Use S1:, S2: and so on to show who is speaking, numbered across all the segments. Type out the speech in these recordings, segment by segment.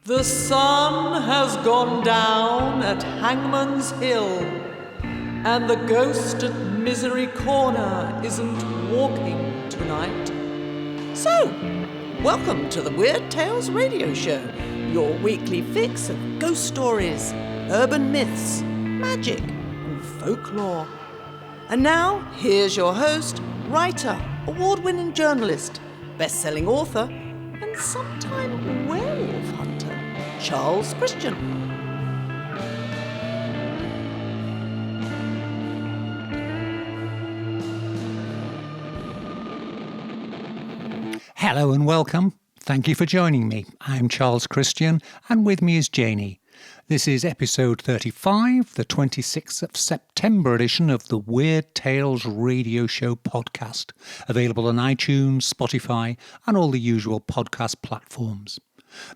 S1: The sun has gone down at Hangman's Hill, and the ghost at Misery Corner isn't walking tonight. So, welcome to the Weird Tales radio show, your weekly fix of ghost stories, urban myths, magic, and folklore. And now, here's your host, writer, award-winning journalist, best-selling author, and sometime werewolf hunter, Charles Christian.
S2: Hello and welcome. Thank you for joining me. I'm Charles Christian, and with me is Janie. This is episode 35, the 26th of September edition of the Weird Tales radio show podcast, available on iTunes, Spotify, and all the usual podcast platforms.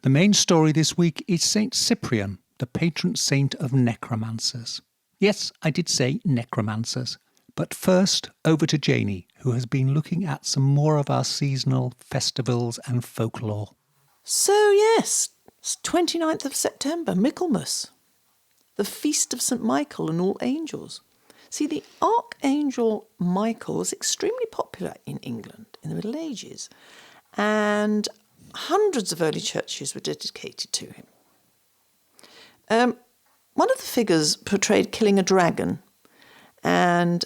S2: The main story this week is St Cyprian, the patron saint of necromancers. Yes, I did say necromancers. But first, over to Janie, who has been looking at some more of our seasonal festivals and folklore.
S1: So yes, it's 29th of September, Michaelmas, the feast of St Michael and all angels. See, the Archangel Michael was extremely popular in England in the Middle Ages, and hundreds of early churches were dedicated to him. One of the figures portrayed killing a dragon, and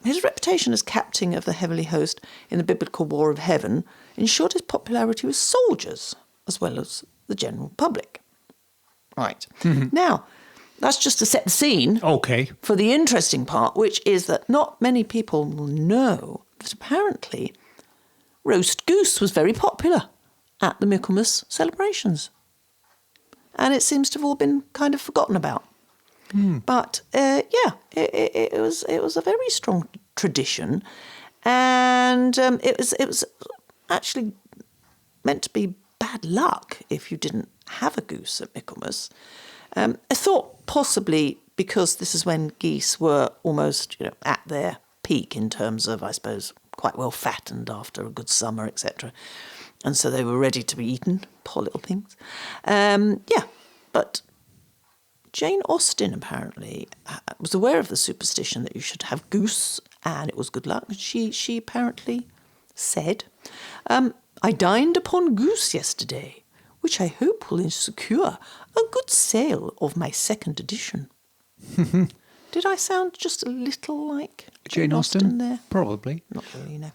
S1: his reputation as captain of the heavenly host in the biblical War of Heaven ensured his popularity with soldiers as well as the general public. Right. Mm-hmm. Now, that's just to set the scene for the interesting part, which is that not many people will know that apparently roast goose was very popular at the Michaelmas celebrations. And it seems to have all been kind of forgotten about. But it was a very strong tradition, and it was actually meant to be bad luck if you didn't have a goose at Michaelmas. I thought possibly because this is when geese were almost at their peak in terms of, I suppose, quite well fattened after a good summer, etc. And so they were ready to be eaten, poor little things. But Jane Austen apparently was aware of the superstition that you should have goose and it was good luck. She apparently said, I dined upon goose yesterday, which I hope will secure a good sale of my second edition. Did I sound just a little like Jane Austen there?
S2: Probably.
S1: Not really, no.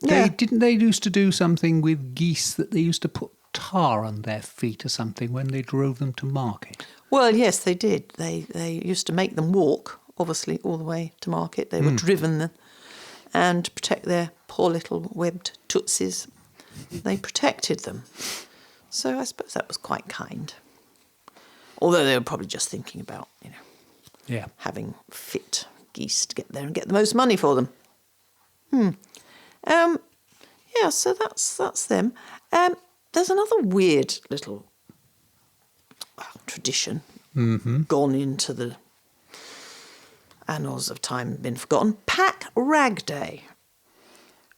S2: Yeah. Didn't they used to do something with geese that they used to put tar on their feet or something when they drove them to market?
S1: Well, yes, they did. They used to make them walk, obviously, all the way to market. They were driven, and to protect their poor little webbed tootsies, they protected them. So I suppose that was quite kind. Although they were probably just thinking about, having fit geese to get there and get the most money for them. So that's them. There's another weird little tradition gone into the annals of time, been forgotten. Pack Rag Day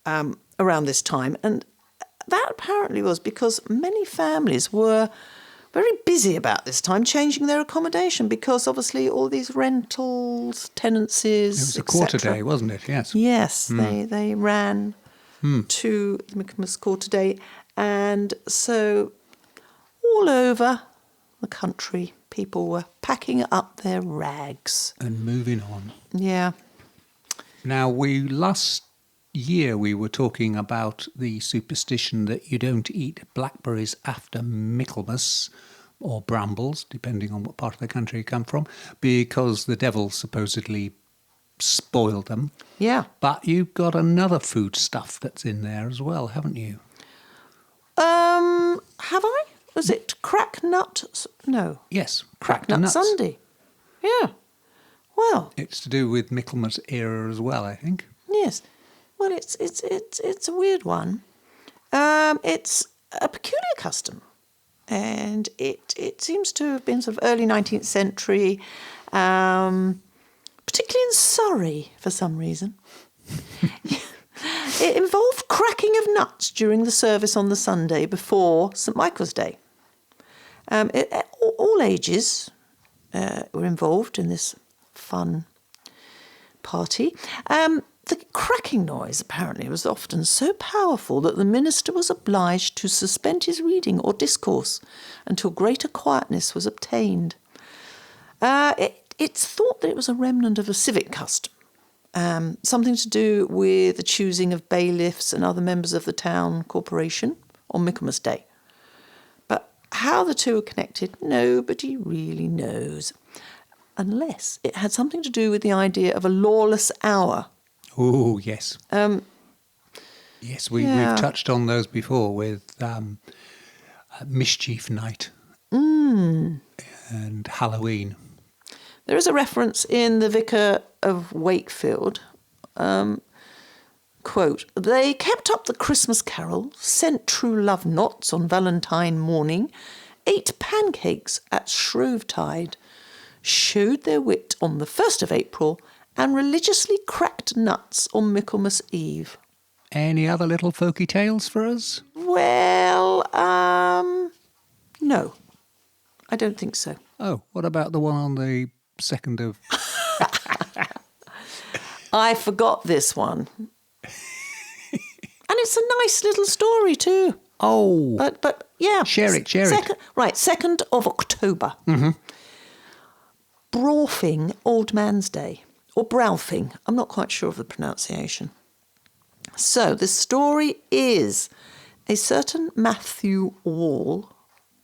S1: around this time. And that apparently was because many families were very busy about this time changing their accommodation because obviously all these rentals, tenancies,
S2: it was a quarter day, wasn't it? Yes.
S1: Yes, they ran to the Michaelmas quarter day. And so all over the country, people were packing up their rags.
S2: And moving on.
S1: Yeah.
S2: Now, last year we were talking about the superstition that you don't eat blackberries after Michaelmas, or brambles, depending on what part of the country you come from, because the devil supposedly spoiled them.
S1: Yeah.
S2: But you've got another food stuff that's in there as well, haven't you?
S1: Have I? Was it cracknut? No.
S2: Yes,
S1: Cracknut Sunday. Yeah. Well.
S2: It's to do with Michaelmas era as well, I think.
S1: Yes. Well, it's a weird one. It's a peculiar custom, and it seems to have been sort of early 19th century, particularly in Surrey for some reason. It involved cracking of nuts during the service on the Sunday before St Michael's Day. All ages were involved in this fun party. The cracking noise apparently was often so powerful that the minister was obliged to suspend his reading or discourse until greater quietness was obtained. It's thought that it was a remnant of a civic custom, something to do with the choosing of bailiffs and other members of the town corporation on Michaelmas Day. But how the two are connected, nobody really knows, unless it had something to do with the idea of a lawless hour.
S2: Oh, yes. Yes, we've touched on those before with Mischief Night and Halloween.
S1: There is a reference in the Vicar of Wakefield, quote, "They kept up the Christmas carol, sent true love knots on Valentine morning, ate pancakes at Shrovetide, showed their wit on the 1st of April, and religiously cracked nuts on Michaelmas Eve."
S2: Any other little folky tales for us?
S1: Well, no. I don't think so.
S2: Oh, what about the one on the 2nd of...
S1: I forgot this one. And it's a nice little story too.
S2: Oh.
S1: But yeah.
S2: Share it.
S1: Right, 2nd of October. Mm-hmm. Brawfing Old Man's Day. Or Browfing. I'm not quite sure of the pronunciation. So the story is a certain Matthew Wall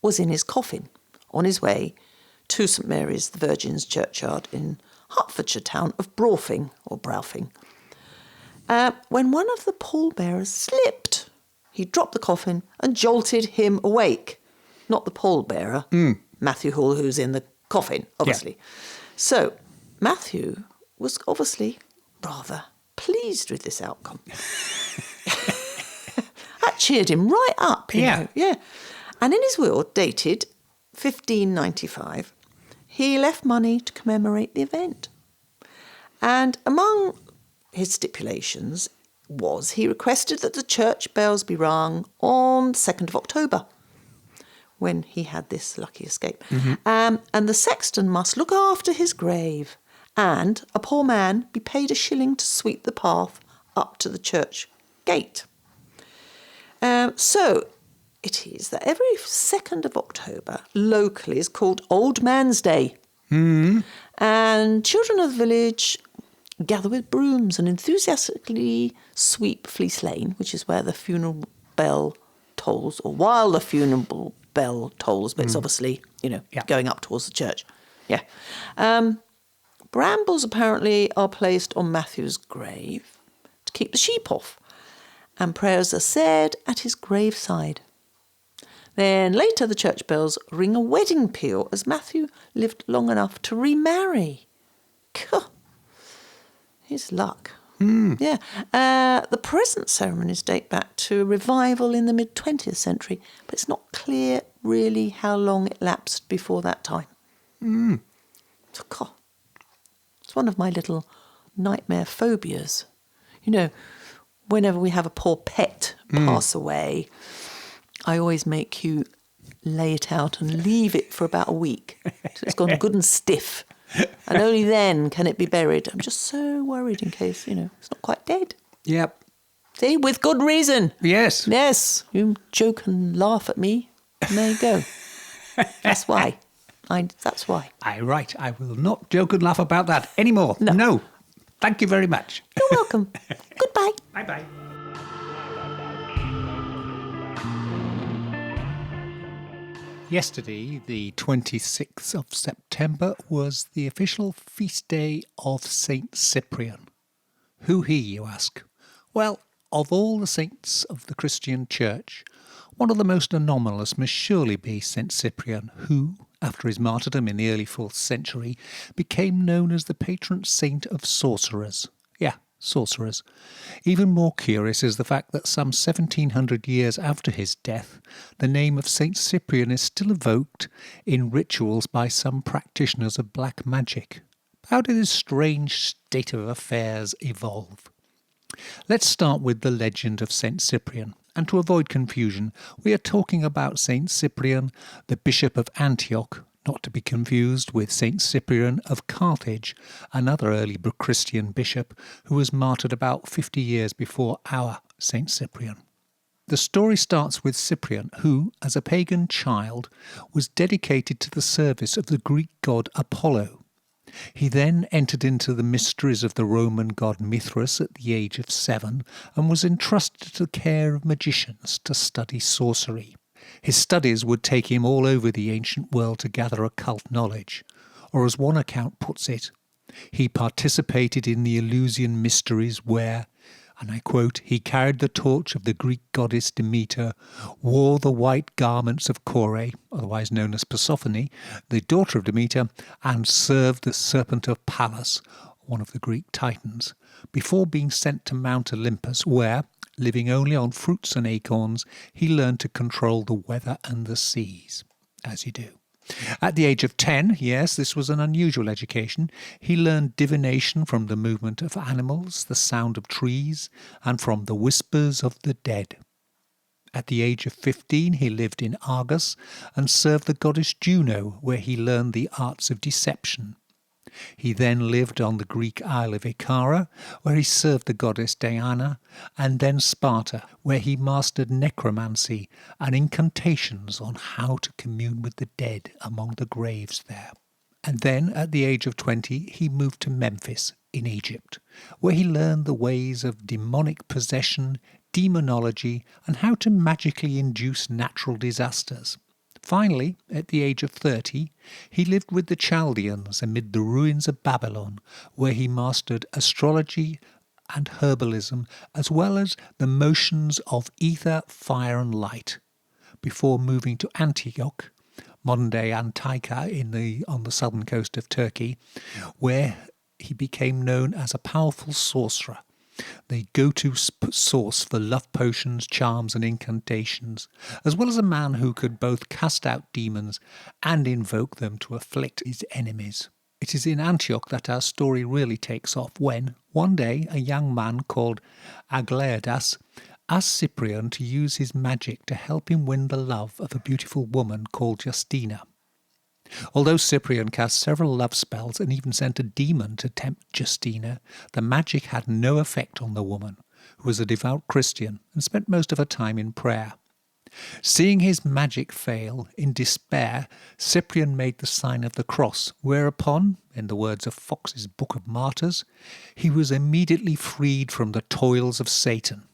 S1: was in his coffin on his way to St Mary's the Virgin's churchyard in Hertfordshire town of Brawfing or Browfing. When one of the pallbearers slipped, he dropped the coffin and jolted him awake. Not the pallbearer, Matthew Hall, who's in the coffin, obviously. Yeah. So Matthew was obviously rather pleased with this outcome. That cheered him right up, you know. Yeah. And in his will, dated 1595, he left money to commemorate the event. And among his stipulations was he requested that the church bells be rung on the 2nd of October, when he had this lucky escape. Mm-hmm. And the sexton must look after his grave, and a poor man be paid a shilling to sweep the path up to the church gate. So it is that every 2nd of October locally is called Old Man's Day. Mm-hmm. And children of the village gather with brooms and enthusiastically sweep Fleece Lane, which is where the funeral bell tolls, or while the funeral bell tolls, but it's obviously, going up towards the church. Yeah. Brambles apparently are placed on Matthew's grave to keep the sheep off, and prayers are said at his graveside. Then later the church bells ring a wedding peal as Matthew lived long enough to remarry. His luck. Yeah. The present ceremonies date back to a revival in the mid-20th century, but it's not clear really how long it lapsed before that time. So, it's one of my little nightmare phobias. Whenever we have a poor pet pass away, I always make you lay it out and leave it for about a week so it's gone good and stiff. And only then can it be buried. I'm just so worried in case, it's not quite dead.
S2: Yep.
S1: See, with good reason.
S2: Yes.
S1: Yes. You joke and laugh at me, and there you go. That's why. That's why.
S2: Right. I will not joke and laugh about that anymore. No. Thank you very much.
S1: You're welcome. Goodbye.
S2: Bye-bye. Yesterday, the 26th of September, was the official feast day of St Cyprian. Who he, you ask? Well, of all the saints of the Christian Church, one of the most anomalous must surely be St Cyprian, who, after his martyrdom in the early 4th century, became known as the patron saint of sorcerers. Yeah, sorcerers. Even more curious is the fact that some 1700 years after his death, the name of St Cyprian is still evoked in rituals by some practitioners of black magic. How did this strange state of affairs evolve? Let's start with the legend of St Cyprian. And to avoid confusion, we are talking about St Cyprian, the Bishop of Antioch, not to be confused with St Cyprian of Carthage, another early Christian bishop who was martyred about 50 years before our St Cyprian. The story starts with Cyprian, who, as a pagan child, was dedicated to the service of the Greek god Apollo. He then entered into the mysteries of the Roman god Mithras at the age of 7 and was entrusted to the care of magicians to study sorcery. His studies would take him all over the ancient world to gather occult knowledge, or as one account puts it, he participated in the Eleusinian mysteries where, and I quote, he carried the torch of the Greek goddess Demeter, wore the white garments of Kore, otherwise known as Persephone, the daughter of Demeter, and served the serpent of Pallas, one of the Greek titans, before being sent to Mount Olympus where, living only on fruits and acorns, he learned to control the weather and the seas, as you do. At the age of 10, yes, this was an unusual education, he learned divination from the movement of animals, the sound of trees, and from the whispers of the dead. At the age of 15, he lived in Argos and served the goddess Juno, where he learned the arts of deception. He then lived on the Greek isle of Icara, where he served the goddess Diana, and then Sparta, where he mastered necromancy and incantations on how to commune with the dead among the graves there. And then, at the age of 20, he moved to Memphis in Egypt, where he learned the ways of demonic possession, demonology, and how to magically induce natural disasters. Finally, at the age of 30, he lived with the Chaldeans amid the ruins of Babylon, where he mastered astrology and herbalism, as well as the motions of ether, fire and light, before moving to Antioch, modern-day Antakya on the southern coast of Turkey, where he became known as a powerful sorcerer, the go-to source for love potions, charms and incantations, as well as a man who could both cast out demons and invoke them to afflict his enemies. It is in Antioch that our story really takes off when, one day, a young man called Aglaïdas asked Cyprian to use his magic to help him win the love of a beautiful woman called Justina. Although Cyprian cast several love spells and even sent a demon to tempt Justina, the magic had no effect on the woman, who was a devout Christian and spent most of her time in prayer. Seeing his magic fail, in despair, Cyprian made the sign of the cross, whereupon, in the words of Fox's Book of Martyrs, he was immediately freed from the toils of Satan.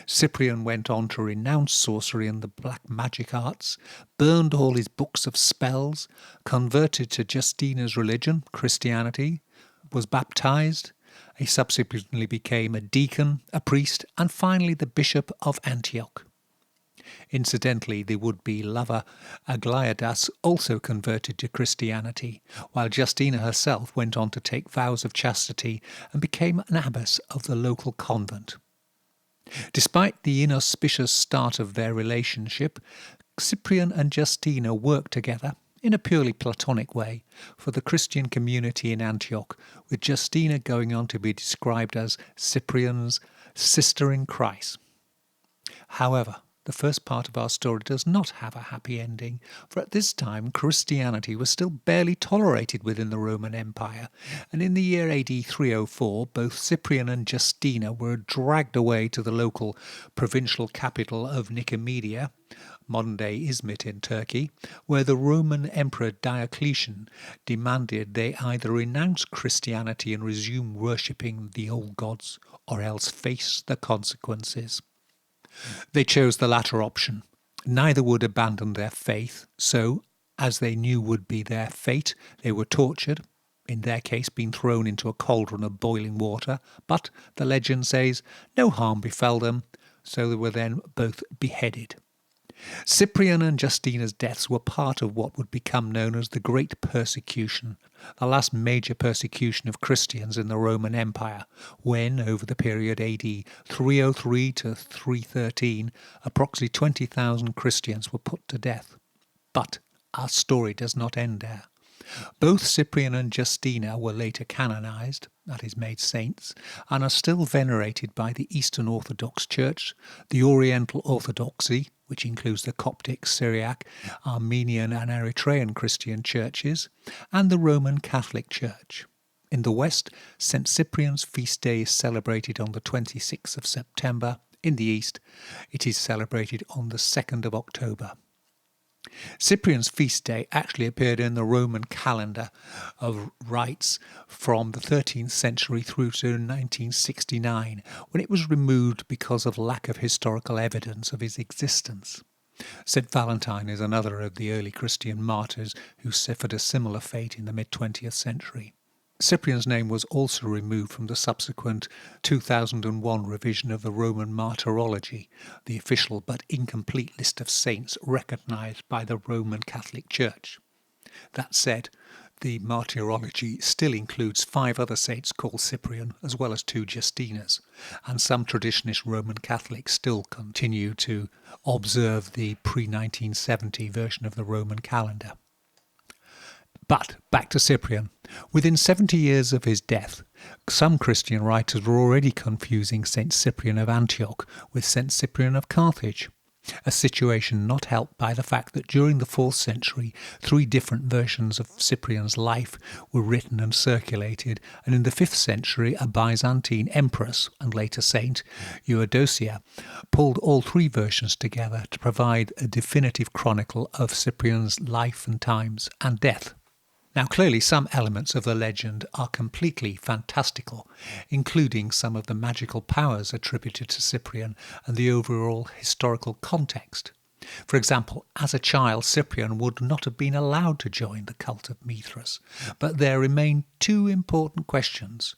S2: Cyprian went on to renounce sorcery and the black magic arts, burned all his books of spells, converted to Justina's religion, Christianity, was baptized. He subsequently became a deacon, a priest, and finally the bishop of Antioch. Incidentally, the would-be lover Aglaïdas also converted to Christianity, while Justina herself went on to take vows of chastity and became an abbess of the local convent. Despite the inauspicious start of their relationship, Cyprian and Justina worked together, in a purely platonic way, for the Christian community in Antioch, with Justina going on to be described as Cyprian's sister in Christ. However, the first part of our story does not have a happy ending, for at this time Christianity was still barely tolerated within the Roman Empire, and in the year AD 304 both Cyprian and Justina were dragged away to the local provincial capital of Nicomedia, modern-day Izmit in Turkey, where the Roman Emperor Diocletian demanded they either renounce Christianity and resume worshipping the old gods, or else face the consequences. They chose the latter option. Neither would abandon their faith, so, as they knew would be their fate, they were tortured, in their case being thrown into a cauldron of boiling water, but, the legend says, no harm befell them, so they were then both beheaded. Cyprian and Justina's deaths were part of what would become known as the Great Persecution, the last major persecution of Christians in the Roman Empire, when, over the period AD 303 to 313, approximately 20,000 Christians were put to death. But our story does not end there. Both Cyprian and Justina were later canonized, that is, made saints, and are still venerated by the Eastern Orthodox Church, the Oriental Orthodoxy, which includes the Coptic, Syriac, Armenian and Eritrean Christian churches, and the Roman Catholic Church. In the West, St Cyprian's feast day is celebrated on the 26th of September. In the East, it is celebrated on the 2nd of October. Cyprian's feast day actually appeared in the Roman calendar of rites from the 13th century through to 1969, when it was removed because of lack of historical evidence of his existence. St Valentine is another of the early Christian martyrs who suffered a similar fate in the mid-20th century. Cyprian's name was also removed from the subsequent 2001 revision of the Roman Martyrology, the official but incomplete list of saints recognised by the Roman Catholic Church. That said, the Martyrology still includes 5 other saints called Cyprian, as well as 2 Justinas, and some traditionalist Roman Catholics still continue to observe the pre-1970 version of the Roman calendar. But back to Cyprian. Within 70 years of his death, some Christian writers were already confusing St Cyprian of Antioch with St Cyprian of Carthage, a situation not helped by the fact that during the 4th century 3 different versions of Cyprian's life were written and circulated, and in the 5th century a Byzantine empress and later saint, Eudocia, pulled all 3 versions together to provide a definitive chronicle of Cyprian's life and times and death. Now, clearly some elements of the legend are completely fantastical, including some of the magical powers attributed to Cyprian and the overall historical context. For example, as a child, Cyprian would not have been allowed to join the cult of Mithras, but there remain 2 important questions,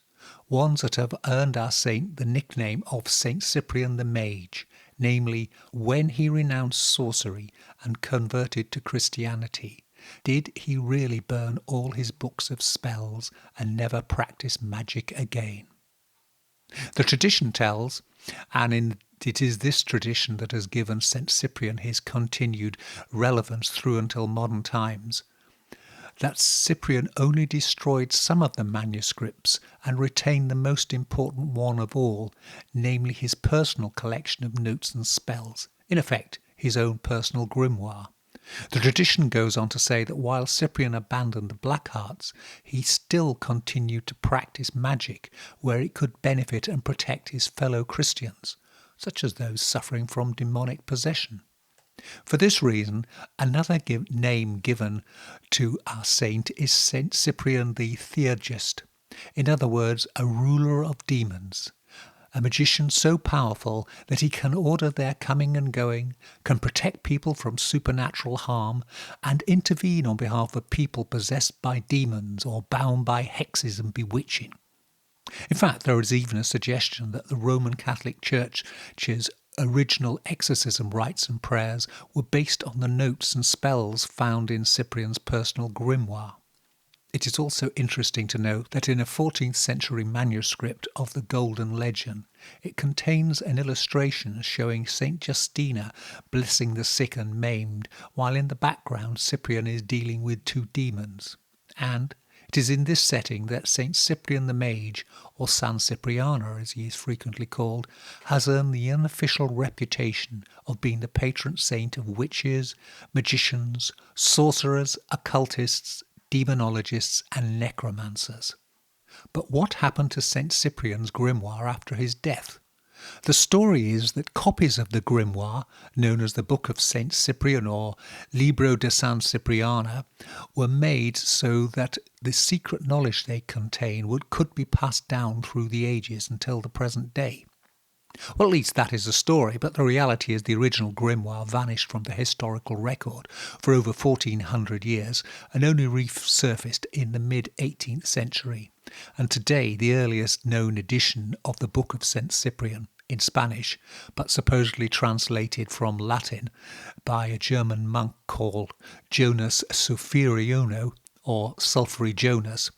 S2: ones that have earned our saint the nickname of St Cyprian the Mage, namely, when he renounced sorcery and converted to Christianity, did he really burn all his books of spells and never practice magic again? The tradition tells, and it is this tradition that has given St Cyprian his continued relevance through until modern times, that Cyprian only destroyed some of the manuscripts and retained the most important one of all, namely his personal collection of notes and spells, in effect his own personal grimoire. The tradition goes on to say that while Cyprian abandoned the black arts, he still continued to practice magic where it could benefit and protect his fellow Christians, such as those suffering from demonic possession. For this reason, another name given to our saint is St Cyprian the Theurgist, in other words, a ruler of demons. A magician so powerful that he can order their coming and going, can protect people from supernatural harm, and intervene on behalf of people possessed by demons or bound by hexes and bewitching. In fact, there is even a suggestion that the Roman Catholic Church's original exorcism rites and prayers were based on the notes and spells found in Cyprian's personal grimoire. It is also interesting to note that in a 14th century manuscript of the Golden Legend, it contains an illustration showing St Justina blessing the sick and maimed, while in the background Cyprian is dealing with 2 demons. And it is in this setting that St Cyprian the Mage, or San Cipriano as he is frequently called, has earned the unofficial reputation of being the patron saint of witches, magicians, sorcerers, occultists, demonologists and necromancers. But what happened to St Cyprian's grimoire after his death? The story is that copies of the grimoire, known as the Book of St Cyprian or Libro de San Cipriana, were made so that the secret knowledge they contain could be passed down through the ages until the present day. Well, at least that is the story, but the reality is the original grimoire vanished from the historical record for over 1400 years and only resurfaced in the mid-18th century. And today, the earliest known edition of the Book of St Cyprian, in Spanish, but supposedly translated from Latin by a German monk called Jonas Sulfuriono, or Sulphury Jonas,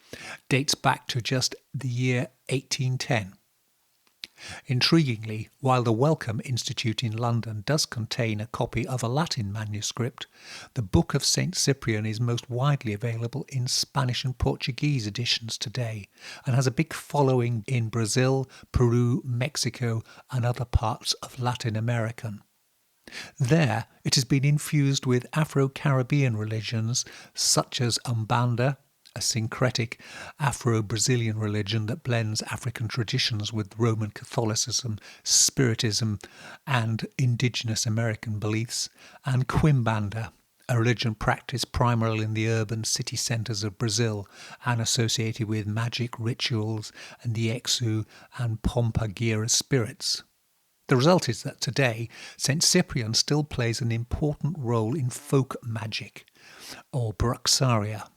S2: dates back to just the year 1810. Intriguingly, while the Wellcome Institute in London does contain a copy of a Latin manuscript, the Book of St Cyprian is most widely available in Spanish and Portuguese editions today and has a big following in Brazil, Peru, Mexico and other parts of Latin America. There, it has been infused with Afro-Caribbean religions such as Umbanda, a syncretic Afro-Brazilian religion that blends African traditions with Roman Catholicism, Spiritism and indigenous American beliefs, and Quimbanda, a religion practiced primarily in the urban city centres of Brazil and associated with magic rituals and the Exu and Pombagira spirits. The result is that today, St Cyprian still plays an important role in folk magic, or bruxaria.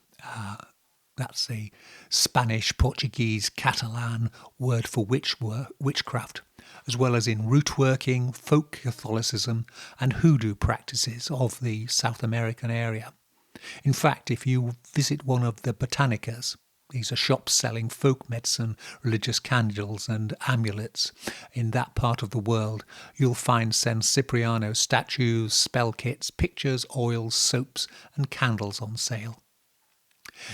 S2: That's a Spanish, Portuguese, Catalan word for witchcraft, as well as in root working, folk Catholicism and hoodoo practices of the South American area. In fact, if you visit one of the botanicas, these are shops selling folk medicine, religious candles and amulets in that part of the world, you'll find San Cipriano statues, spell kits, pictures, oils, soaps and candles on sale.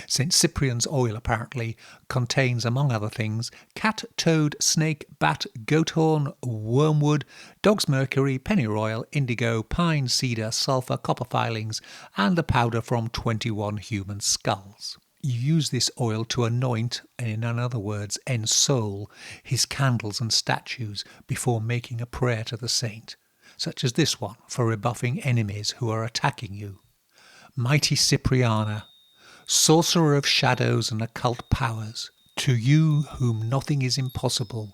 S2: St Cyprian's oil apparently contains, among other things, cat, toad, snake, bat, goat horn, wormwood, dog's mercury, pennyroyal, indigo, pine, cedar, sulphur, copper filings and the powder from 21 human skulls. You use this oil to anoint, and in other words, ensoul, his candles and statues before making a prayer to the saint, such as this one for rebuffing enemies who are attacking you. Mighty Cypriana, sorcerer of shadows and occult powers, to you whom nothing is impossible,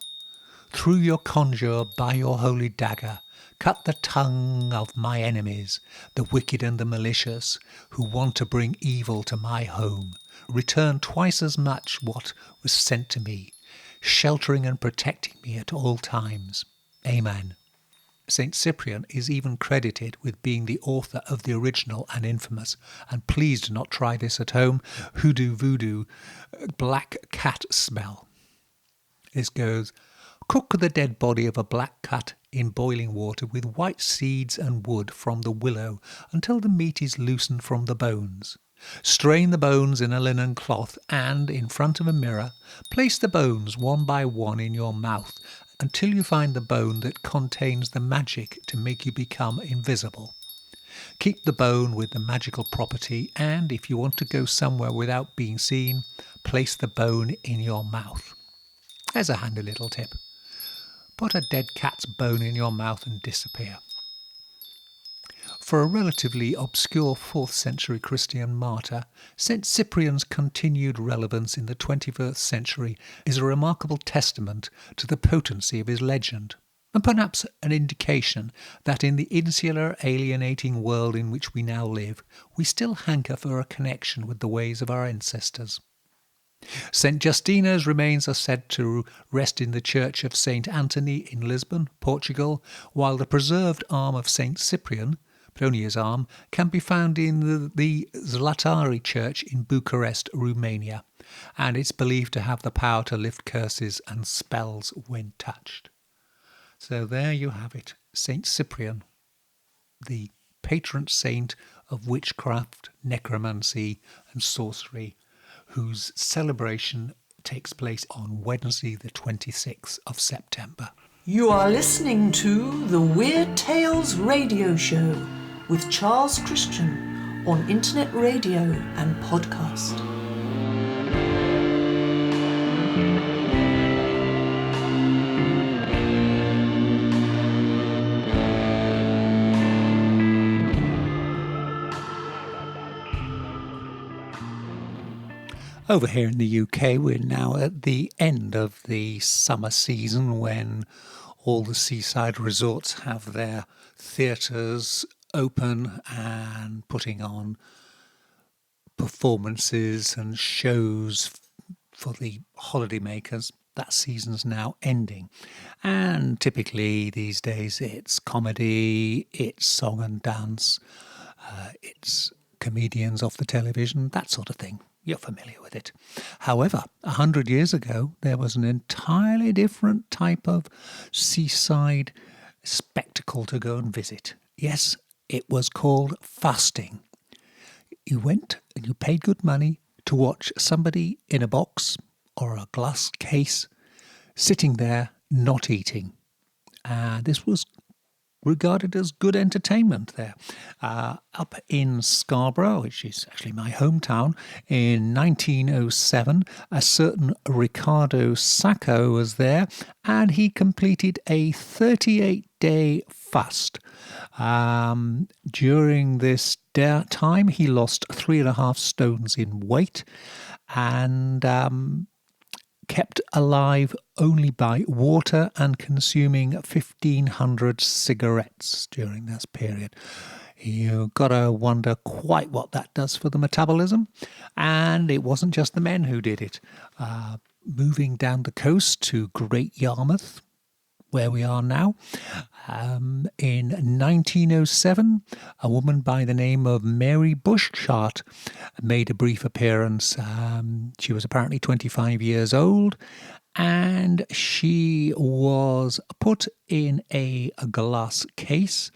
S2: through your conjure by your holy dagger, cut the tongue of my enemies, the wicked and the malicious, who want to bring evil to my home. Return twice as much what was sent to me, sheltering and protecting me at all times. Amen. St Cyprian is even credited with being the author of the original and infamous, and please do not try this at home, hoodoo voodoo black cat spell. This goes: cook the dead body of a black cat in boiling water with white seeds and wood from the willow until the meat is loosened from the bones. Strain the bones in a linen cloth and, in front of a mirror, place the bones one by one in your mouth until you find the bone that contains the magic to make you become invisible. Keep the bone with the magical property and, if you want to go somewhere without being seen, place the bone in your mouth. There's a handy little tip. Put a dead cat's bone in your mouth and disappear. For a relatively obscure 4th century Christian martyr, St Cyprian's continued relevance in the 21st century is a remarkable testament to the potency of his legend, and perhaps an indication that in the insular, alienating world in which we now live, we still hanker for a connection with the ways of our ancestors. St Justina's remains are said to rest in the church of St Anthony in Lisbon, Portugal, while the preserved arm of St Cyprian, Petronia's arm, can be found in the Zlatari Church in Bucharest, Romania, and it's believed to have the power to lift curses and spells when touched. So there you have it, St Cyprian, the patron saint of witchcraft, necromancy and sorcery, whose celebration takes place on Wednesday the 26th of September.
S1: You are listening to the Weird Tales Radio Show with Charles Christian on internet radio and podcast.
S2: Over here in the UK, we're now at the end of the summer season when all the seaside resorts have their theatres open and putting on performances and shows for the holidaymakers. That season's now ending. And typically these days it's comedy, it's song and dance, it's comedians off the television, that sort of thing. You're familiar with it. However, 100 years ago, there was an entirely different type of seaside spectacle to go and visit. Yes, it was called fasting. You went and you paid good money to watch somebody in a box or a glass case sitting there not eating. This was regarded as good entertainment there. Up in Scarborough, which is actually my hometown, in 1907, a certain Riccardo Sacco was there, and he completed a 38-day fast. During this time, he lost 3.5 stones in weight, and kept alive only by water and consuming 1,500 cigarettes during this period. You've got to wonder quite what that does for the metabolism. And it wasn't just the men who did it. Moving down the coast to Great Yarmouth, where we are now. In 1907, a woman by the name of Mary Bushchart made a brief appearance. She was apparently 25 years old, and she was put in a glass case,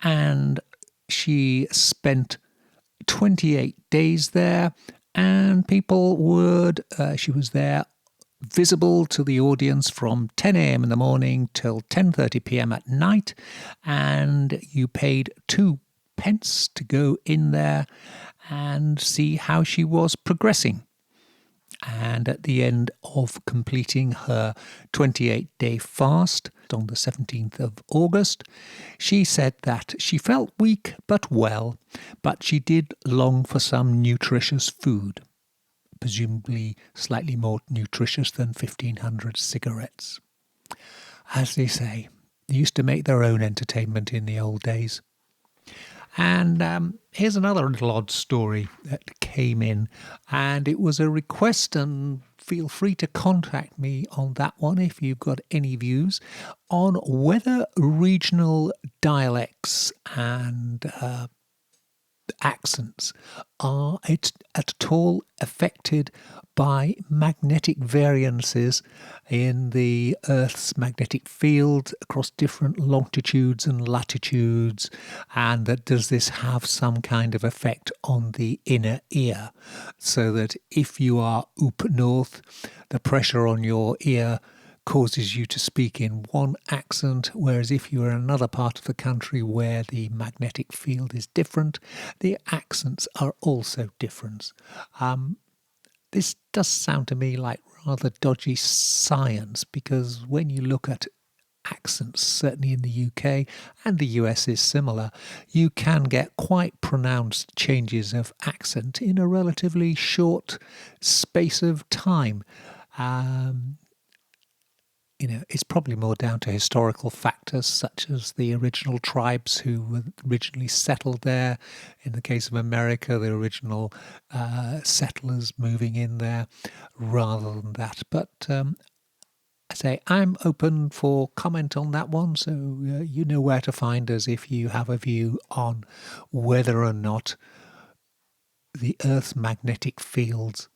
S2: and she spent 28 days there, and people would, she was there visible to the audience from 10 a.m. in the morning till 10:30 p.m. at night, and you paid 2 pence to go in there and see how she was progressing. And at the end of completing her 28-day fast on the 17th of August, she said that she felt weak but well, but she did long for some nutritious food, presumably slightly more nutritious than 1,500 cigarettes. As they say, they used to make their own entertainment in the old days. And here's another little odd story that came in, and it was a request, and feel free to contact me on that one if you've got any views on whether regional dialects and accents are at all affected by magnetic variances in the Earth's magnetic field across different longitudes and latitudes, and that does this have some kind of effect on the inner ear, so that if you are up north, the pressure on your ear causes you to speak in one accent, whereas if you're in another part of the country where the magnetic field is different, the accents are also different. This does sound to me like rather dodgy science, because when you look at accents, certainly in the UK, and the US is similar, you can get quite pronounced changes of accent in a relatively short space of time. It's probably more down to historical factors such as the original tribes who were originally settled there. In the case of America, the original settlers moving in there, rather than that. But I say I'm open for comment on that one, so you know where to find us if you have a view on whether or not the Earth's magnetic fields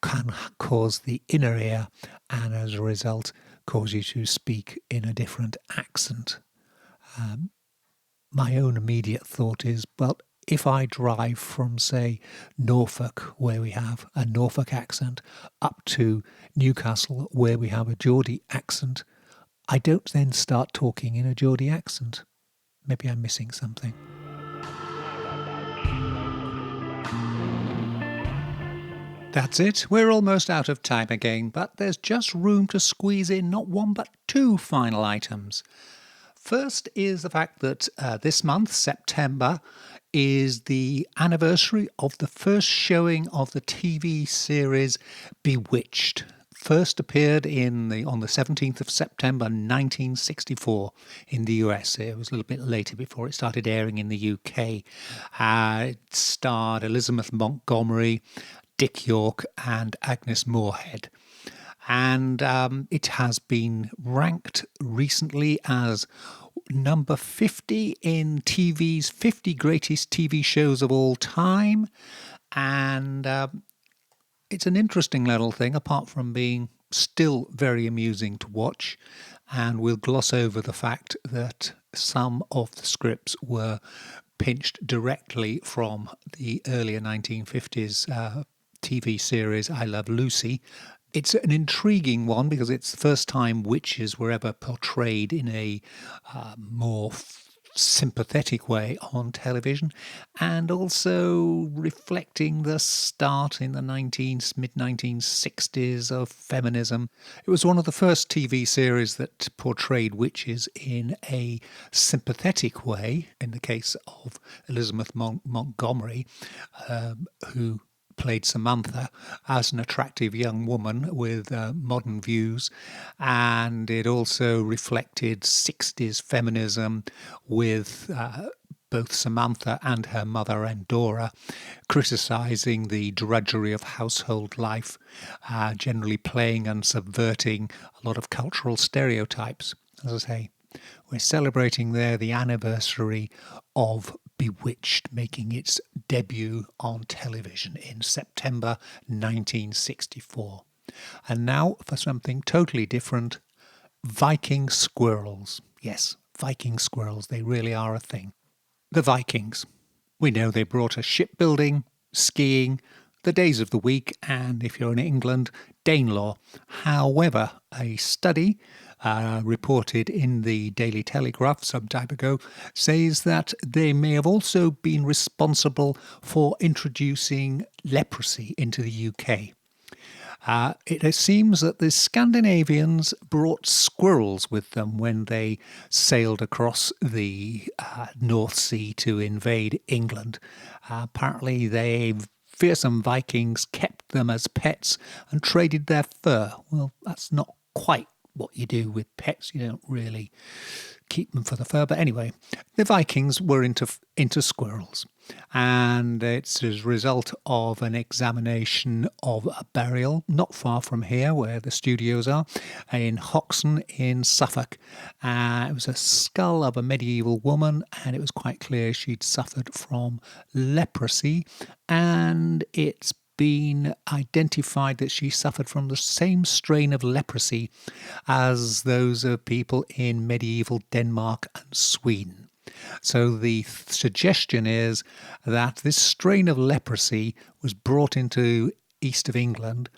S2: can cause the inner ear, and as a result cause you to speak in a different accent. My own immediate thought is, well, if I drive from, say, Norfolk, where we have a Norfolk accent, up to Newcastle, where we have a Geordie accent, I don't then start talking in a Geordie accent. Maybe I'm missing something. That's it. We're almost out of time again, but there's just room to squeeze in not one but two final items. First is the fact that this month, September, is the anniversary of the first showing of the TV series Bewitched. First appeared on the 17th of September 1964 in the US. It was a little bit later before it started airing in the UK. It starred Elizabeth Montgomery, Dick York and Agnes Moorehead. And it has been ranked recently as number 50 in TV's 50 greatest TV shows of all time. And It's an interesting little thing, apart from being still very amusing to watch. And we'll gloss over the fact that some of the scripts were pinched directly from the earlier 1950s TV series I Love Lucy. It's an intriguing one because it's the first time witches were ever portrayed in a more sympathetic way on television, and also reflecting the start in the mid-1960s of feminism. It was one of the first TV series that portrayed witches in a sympathetic way, in the case of Elizabeth Montgomery, who played Samantha as an attractive young woman with modern views, and it also reflected 60s feminism with both Samantha and her mother Endora criticising the drudgery of household life, generally playing and subverting a lot of cultural stereotypes. As I say, we're celebrating there the anniversary of Bewitched making its debut on television in September 1964. And now for something totally different, Viking Squirrels. Yes, Viking Squirrels, they really are a thing. The Vikings. We know they brought us shipbuilding, skiing, the days of the week, and if you're in England, Danelaw. However, a study reported in the Daily Telegraph some time ago says that they may have also been responsible for introducing leprosy into the UK. It seems that the Scandinavians brought squirrels with them when they sailed across the North Sea to invade England. Apparently they fearsome Vikings kept them as pets and traded their fur. Well, that's not quite what you do with pets. You don't really keep them for the fur. But anyway, the Vikings were into squirrels. And it's as a result of an examination of a burial not far from here where the studios are, in Hoxton in Suffolk. It was a skull of a medieval woman, and it was quite clear she'd suffered from leprosy, and it's been identified that she suffered from the same strain of leprosy as those of people in medieval Denmark and Sweden. So the suggestion is that this strain of leprosy was brought into east of England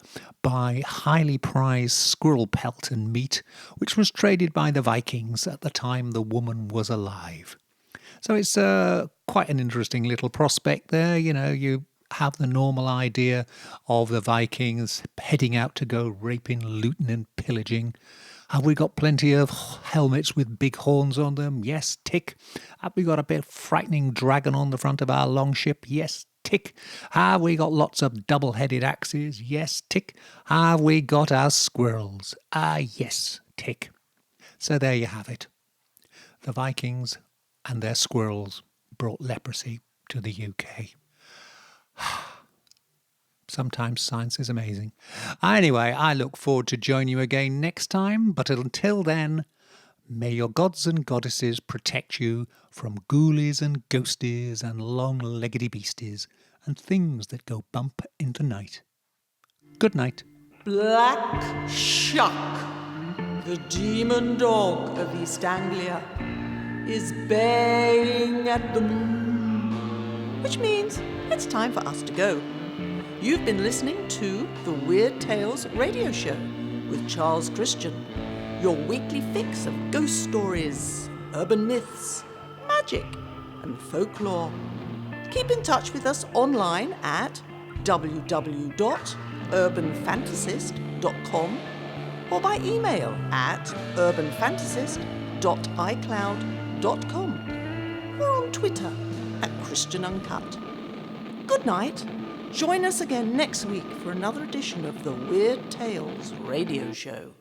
S2: by highly prized squirrel pelt and meat, which was traded by the Vikings at the time the woman was alive. So it's quite an interesting little prospect there. You know, you have the normal idea of the Vikings heading out to go raping, looting and pillaging. Have we got plenty of helmets with big horns on them? Yes, tick. Have we got a bit of frightening dragon on the front of our longship? Yes, tick. Have we got lots of double-headed axes? Yes, tick. Have we got our squirrels? Yes, tick. So there you have it. The Vikings and their squirrels brought leprosy to the UK. Sometimes science is amazing. Anyway, I look forward to joining you again next time, but until then, may your gods and goddesses protect you from ghoulies and ghosties and long-leggedy beasties and things that go bump in the night. Good night.
S1: Black Shuck, the demon dog of East Anglia, is baying at the moon, which means it's time for us to go. You've been listening to the Weird Tales radio show with Charles Christian, your weekly fix of ghost stories, urban myths, magic, and folklore. Keep in touch with us online at www.urbanfantasist.com or by email at urbanfantasist.icloud.com or on Twitter at Christian Uncut. Good night. Join us again next week for another edition of the Weird Tales radio show.